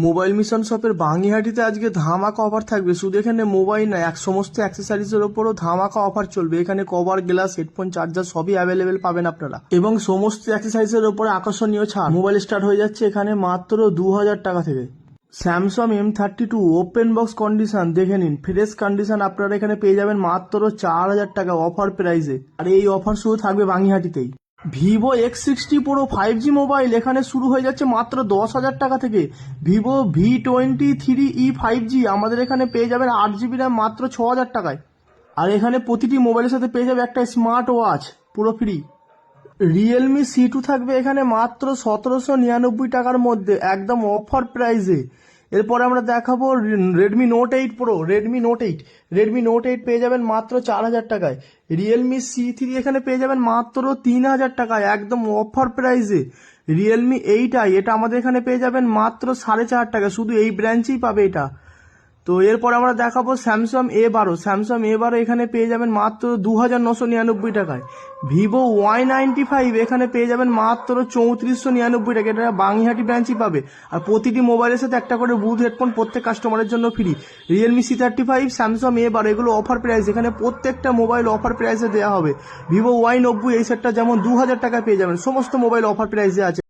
Mobile mission শপের বাঙিহাটিতে আজকে ধামাকা অফার থাকবে। শুধু এখানে মোবাইল না, সমস্ত অ্যাক্সেসরিজের ওপরও ধামাকা অফার চলবে। এখানে কভার, গ্লাস, হেডফোন, চার্জার সবই অ্যাভেলেবেল পাবেন আপনারা, এবং সমস্ত অ্যাক্সেসরিজের ওপরে আকর্ষণীয় ছাড়। মোবাইল স্টার্ট হয়ে যাচ্ছে এখানে মাত্র 2000 টাকা থেকে। Samsung M32 open box condition দেখে নিন, ফ্রেশ কন্ডিশন আপনারা এখানে পেয়ে যাবেন মাত্র 4000 টাকা অফার প্রাইসে। আর এই অফার শুধু থাকবে বাঙিহাটিতেই। Vivo X60 Pro 5G mobile এখানে শুরু হয়ে যাচ্ছে মাত্র 10,000 টাকা থেকে। ভিভো V23e 5G আমাদের এখানে পেয়ে যাবেন 8GB র্যাম মাত্র 6000 টাকায়। আর এখানে প্রতিটি মোবাইলের সাথে পেয়ে যাবে একটা স্মার্ট ওয়াচ পুরো ফ্রি। রিয়েলমি C2 থাকবে এখানে মাত্র 1799 টাকার মধ্যে, একদম অফার প্রাইসে। এরপরে আমরা দেখাবো Redmi note 8 pro. Redmi note 8 পেয়ে যাবেন মাত্র 4000 টাকায়। রিয়েলমি C3 এখানে পেয়ে যাবেন মাত্র 3000 টাকায়, একদম অফার প্রাইসে। রিয়েলমি 8i এটা আমাদের এখানে পেয়ে যাবেন মাত্র 4500 টাকা, শুধু এই ব্রাঞ্চেই পাবে এটা। তো এরপর আমরা দেখাবো স্যামসাং A12 এখানে পেয়ে যাবেন মাত্র 2999 টাকায়। ভিভো Y95 এখানে পেয়ে যাবেন মাত্র 3499 টাকা, এটা বাঙিহাটি ব্রাঞ্চই পাবে। আর প্রতিটি মোবাইলের সাথে একটা করে ব্লুটুথ হেডফোন প্রত্যেক কাস্টমারের জন্য free. Realme C35, Samsung A12 এগুলো অফার প্রাইস, এখানে প্রত্যেকটা মোবাইল অফার প্রাইসে দেওয়া হবে। ভিভো Y90 এই সেটটা যেমন 2000 টাকায় পেয়ে যাবেন, সমস্ত মোবাইল অফার প্রাইসে আছে।